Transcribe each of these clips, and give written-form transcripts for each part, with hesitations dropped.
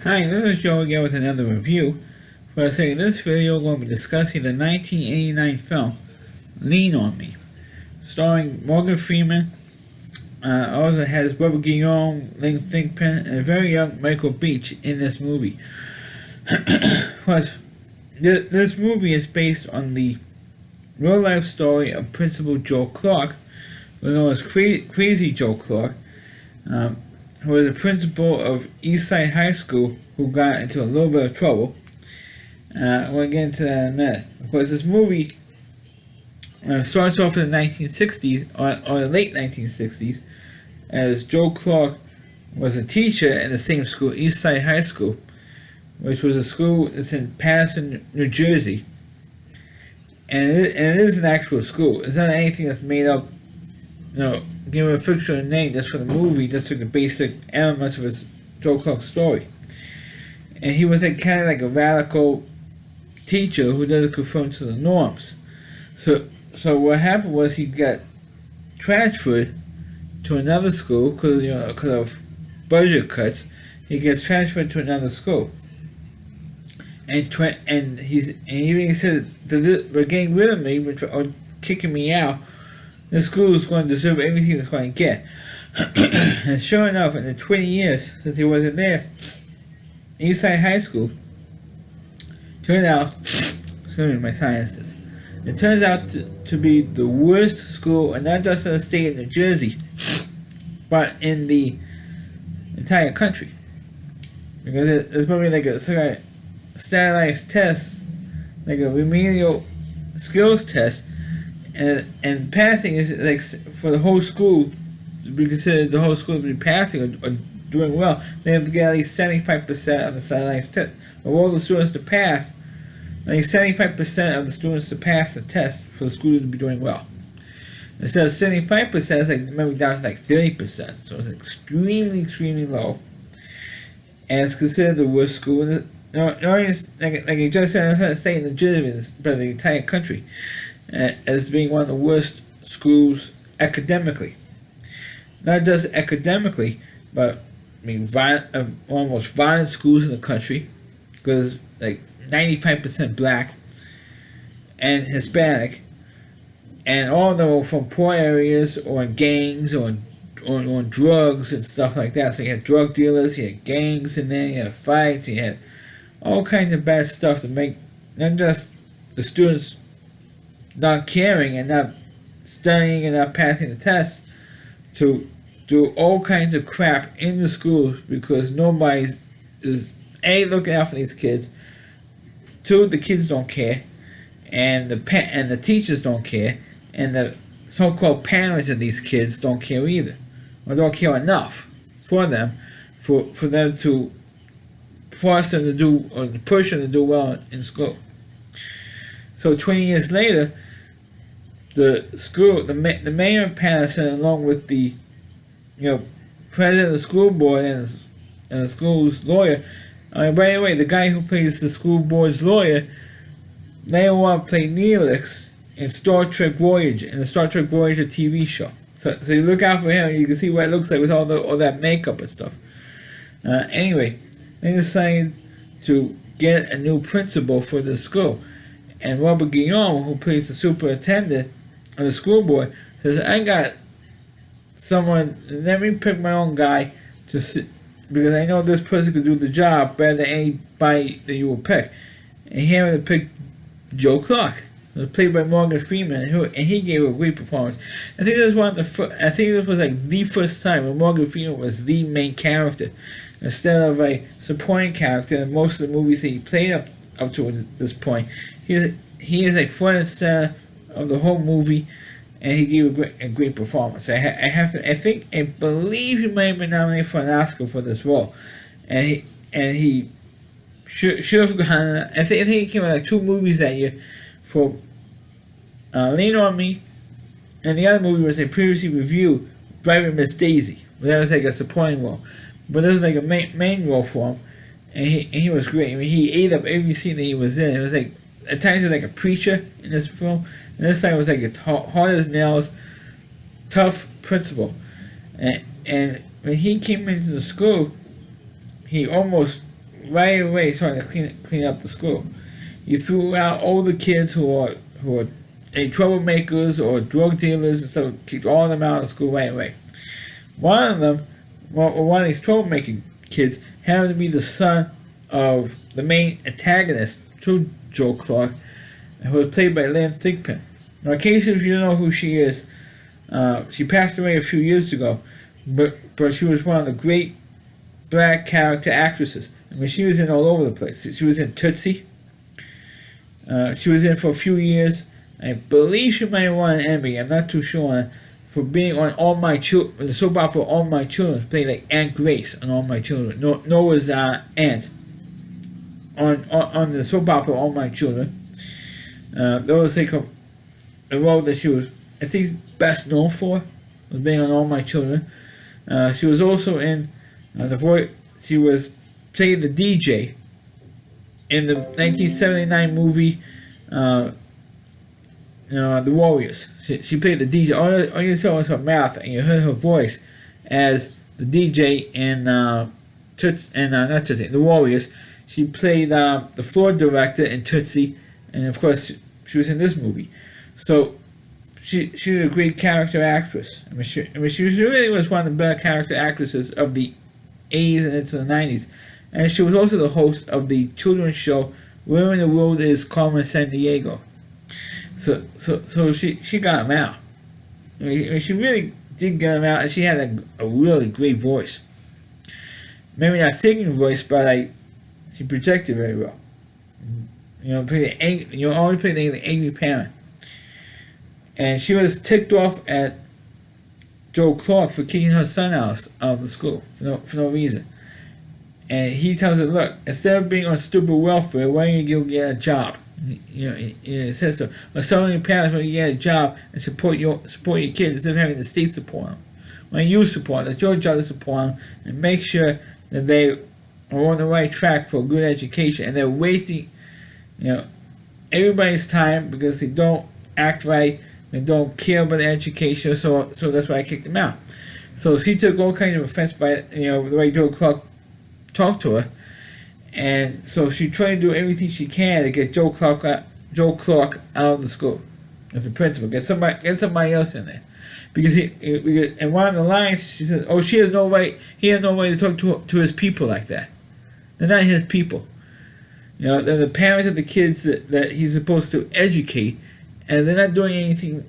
Hi, this is Joe again with another review. For this video, we're going to be discussing the 1989 film Lean on Me, starring Morgan Freeman. Also has Robert Guillaume, Ling Thigpen, and a very young Michael Beach in this movie. Plus, this movie is based on the real life story of Principal Joe Clark, known as Crazy Joe Clark, who was the principal of Eastside High School, who got into a little bit of trouble. We'll get into that in a minute. Of course, this movie starts off in the 1960s, or the late 1960s, as Joe Clark was a teacher in the same school, Eastside High School, which was a school that's in Paterson, New Jersey. And it is an actual school. It's not anything that's made up, give it a fictional name just for the movie, just for the basic elements of its Joe Clark story. And he was kind of like a radical teacher who doesn't conform to the norms. So what happened was he got transferred to another school because of budget cuts. He gets transferred to another school, and he said, "They're getting rid of me, or kicking me out. This school is going to deserve everything it's going to get." And sure enough, in the 20 years since he wasn't there, Eastside High School turned out, excuse me, my sinuses. It turns out to be the worst school, and not just in the state of New Jersey, but in the entire country. Because there's probably like a standardized test, like a remedial skills test, and passing is like for the whole school to be considered the whole school to be passing or doing well. They have to get at least 75% of the standardized test. Of all the students to pass, at least 75% of the students to pass the test for the school to be doing well. Instead of 75%, it's like maybe down to like 30%. So it's extremely, extremely low. And it's considered the worst school. Like I just said, the state of New Jersey, but the entire country, as being one of the worst schools academically. Not just academically, but one of the most violent schools in the country, because like 95% black and Hispanic, and all of them were from poor areas or in gangs or on drugs and stuff like that. So you had drug dealers, you had gangs in there, you had fights, you had all kinds of bad stuff to make not just the students not caring and not studying and not passing the tests, to do all kinds of crap in the schools because nobody is A, looking out for these kids, 2, the kids don't care, and the teachers don't care, and the so-called parents of these kids don't care either, or don't care enough for them, for them to force them to do, or push them to do well in school. So 20 years later, the school, the mayor of Paterson, along with the president of the school board and the school's lawyer. By the way, the guy who plays the school board's lawyer may want to play Neelix in Star Trek Voyager, in the Star Trek Voyager TV show. So you look out for him, and you can see what it looks like with all that makeup and stuff. Anyway, they decided to get a new principal for the school, and Robert Guillaume, who plays the superintendent of the school board, says, "I got someone, let me pick my own guy to sit, because I know this person could do the job better than anybody that you will pick." And he happened to pick Joe Clark. It was played by Morgan Freeman, and he gave a great performance. I think this was like the first time when Morgan Freeman was the main character instead of a supporting character in most of the movies that he played up to this point. He is like front and center of the whole movie, and he gave a great performance. I believe he might have been nominated for an Oscar for this role, and he should have gotten. I think he came out like 2 movies that year, for Lean on Me, and the other movie was a previously reviewed, Driving Miss Daisy. That was like a supporting role, but there was like a main role for him, and he was great. I mean, he ate up every scene that he was in. It was like at times he was like a preacher in this film. And this time was like a hard as nails, tough principal. And when he came into the school, he almost right away started to clean up the school. He threw out all the kids who are troublemakers or drug dealers, and so kicked all of them out of school right away. One of them, one of these troublemaking kids, happened to be the son of the main antagonist to Joe Clark, who was played by Lynn Thigpen. Now, in case if you don't know who she is, she passed away a few years ago, but she was one of the great black character actresses. I mean, she was in all over the place. She was in Tootsie. She was in for a few years. I believe she might have won an Emmy. I'm not too sure for being on All My Children, the soap opera All My Children, playing like Aunt Grace on All My Children. Noah's aunt on the soap opera All My Children. That was like a role that she was, I think, best known for, was being on All My Children. She was also in the voice. She was playing the DJ in the 1979 movie, The Warriors. She played the DJ. All you saw was her mouth, and you heard her voice as the DJ in not Tootsie, The Warriors. She played the floor director in Tootsie, and of course she was in this movie. So she was a great character actress. I mean, she really was one of the better character actresses of the 80s and into the 90s. And she was also the host of the children's show Where in the World is Carmen Sandiego. So she got him out. I mean, she really did get him out, and she had a really great voice. Maybe not singing voice, but she projected very well. Always play the angry parent. And she was ticked off at Joe Clark for kicking her son out of the school for no reason. And he tells her, look, instead of being on stupid welfare, why don't you go get a job? It says so. Or some of your parents, when you get a job and support your kids instead of having the state support them. When you support them, it's your job to support them and make sure that they are on the right track for a good education. And they're wasting, everybody's time because they don't act right, they don't care about education. So that's why I kicked them out. So she took all kinds of offense by the way Joe Clark talked to her, and so she tried to do everything she can to get Joe Clark out of the school as a principal. Get somebody else in there, because in one of the lines she said, "Oh, he has no right to talk to his people like that. They're not his people. They're the parents of the kids that he's supposed to educate, and they're not doing anything.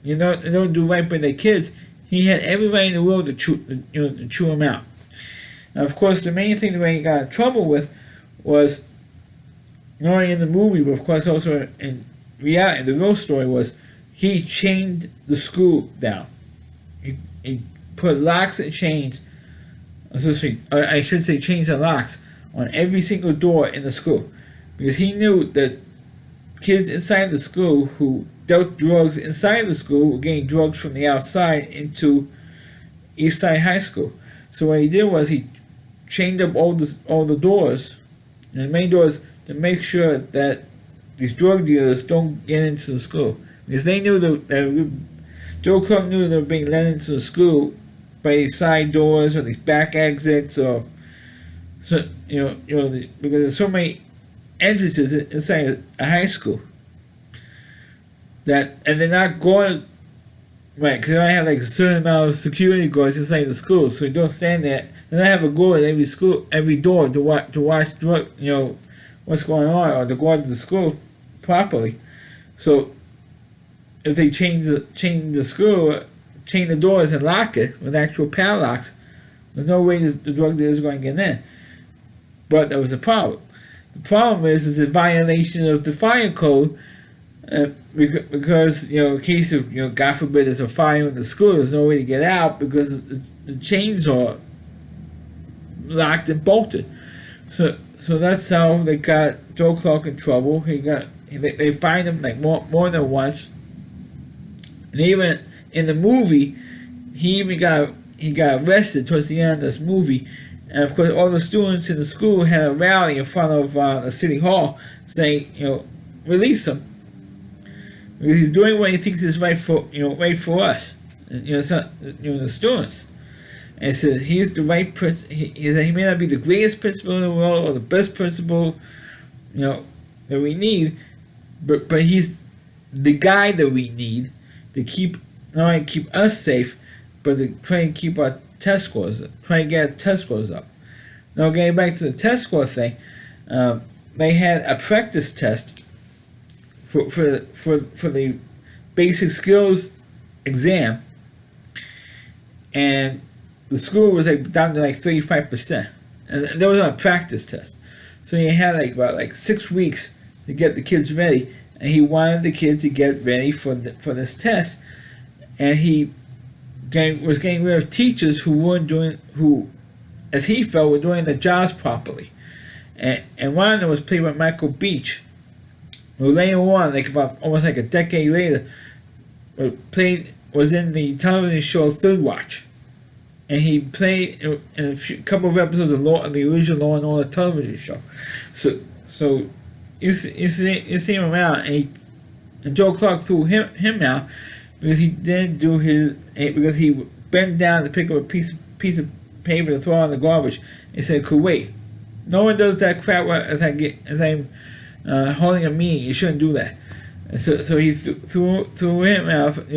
They don't do right by their kids. He had everybody in the world to chew him out." Now, of course, the main thing that he got in trouble with was, not only in the movie, but of course also in reality, the real story was he chained the school down. He put locks and chains, I should say chains and locks, on every single door in the school. Because he knew that kids inside the school who dealt drugs inside the school were getting drugs from the outside into Eastside High School. So what he did was he chained up all the doors, and the main doors, to make sure that these drug dealers don't get into the school, because they knew that Joe Clark knew they were being let into the school by these side doors or these back exits, or because there's so many entrances inside a high school and they're not going right, because they don't have like a certain amount of security guards inside the school, so you don't stand there. They don't have a guard at every door to watch what's going on, or to guard the school properly. So if they chain the school, chain the doors and lock it with actual padlocks, there's no way the drug dealers are going to get in. But there was a problem. The problem is a violation of the fire code, because in case of God forbid there's a fire in the school, there's no way to get out because the chains are locked and bolted. So that's how they got Joe Clark in trouble. They fined him like more than once. And even in the movie, he got arrested towards the end of this movie. And of course, all the students in the school had a rally in front of the city hall saying, release him, because he's doing what he thinks is right for us, the students. and said he's the right principal. He said he may not be the greatest principal in the world or the best principal, that we need, but he's the guy that we need to keep not only keep us safe, but to try and keep our test scores up, try and get our test scores up. Now getting back to the test score thing, they had a practice test for the basic skills exam, and the school was down to 35%, and there was a practice test. So he had about 6 weeks to get the kids ready, and he wanted the kids to get ready for this test, and he was getting rid of teachers who, as he felt, were doing their jobs properly, and one of them was played by Michael Beach, who later on, almost a decade later, was in the television show Third Watch, and he played in a couple of episodes of the original Law and Order television show. So you see him around, and Joe Clark threw him out because he didn't do because he bent down to pick up a piece of paper to throw out in the garbage. He said, "Could wait. No one does that crap as I'm holding a meeting. You shouldn't do that." And so he threw him out,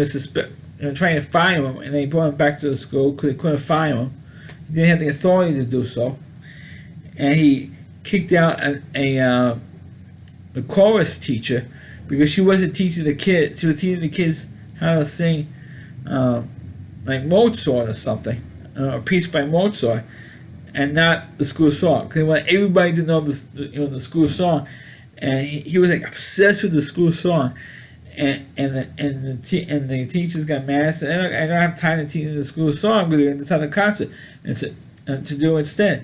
trying to fire him, and they brought him back to the school because they couldn't fire him. He didn't have the authority to do so, and he kicked out the chorus teacher because she wasn't teaching the kids. She was teaching the kids how to sing Mozart or something, a piece by Mozart, and not the school song. They want everybody to know the school song, and he was obsessed with the school song, and the teachers got mad and said, "I don't have time to teach the school song because we're in this other concert," and said to do it instead.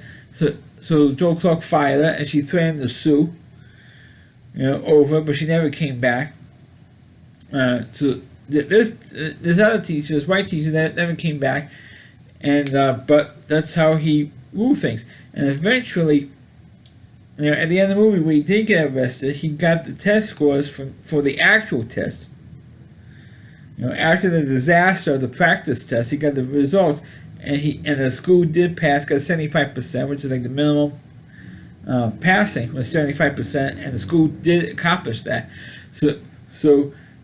So Joe Clark fired her, and she threatened to sue, over, but she never came back. So this other teacher, this white teacher, that never came back, and but that's how he ruled things. And eventually, at the end of the movie, when he did get arrested, he got the test scores for the actual test. After the disaster of the practice test, he got the results, and the school did pass, got 75%, which is the minimum passing was 75%, and the school did accomplish that. So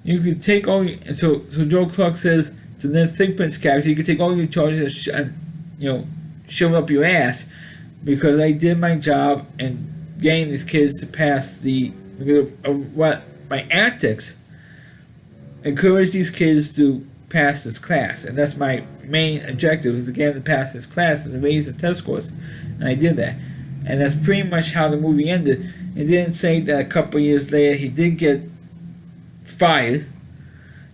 you could take so Joe Clark says to Lynn Thigpen's character, you could take all your charges and shove up your ass because I did my job in getting these kids to pass because of what my antics encourage these kids to pass this class, and that's my main objective, is to get them to pass this class and to raise the test scores, and I did that. And that's pretty much how the movie ended. It didn't say that a couple of years later he did get fired.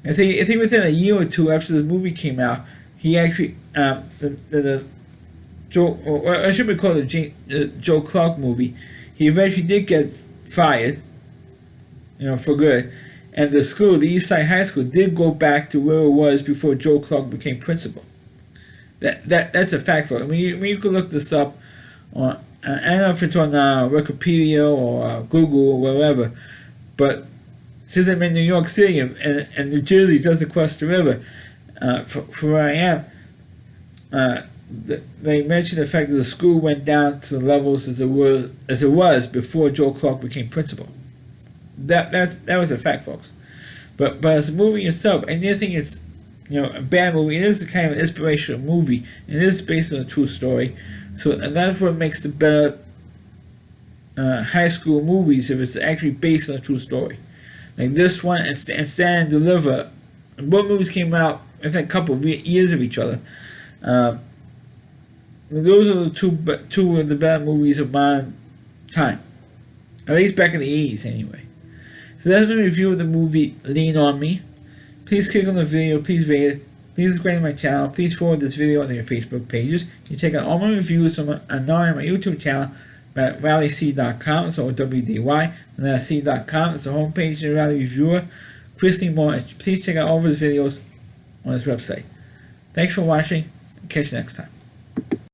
I think within a year or two after the movie came out, he actually I should be called the Joe Clark movie. He eventually did get fired, for good, and the school, the Eastside High School, did go back to where it was before Joe Clark became principal. That's a fact for it. I mean, you could look this up on. I don't know if it's on Wikipedia or Google or wherever, but since I'm in New York City and New Jersey just across the river from where I am, they mentioned the fact that the school went down to the levels as it was before Joe Clark became principal. That was a fact, folks. But as a movie itself, I didn't think it's a bad movie. It is kind of an inspirational movie. It is based on a true story. And that's what makes the better high school movies, if it's actually based on a true story. Like this one and Stand and Deliver. Both movies came out within a couple of years of each other. Those are the two of the better movies of my time. At least back in the 80s, anyway. So that's my review of the movie Lean On Me. Please click on the video, please rate it. Please subscribe to my channel. Please forward this video on your Facebook pages. You check out all my reviews on my YouTube channel at rallyc.com. It's OWDY. And that's c.com. It's the homepage of the Rally Reviewer. Christy Moore. Please check out all of his videos on his website. Thanks for watching. Catch you next time.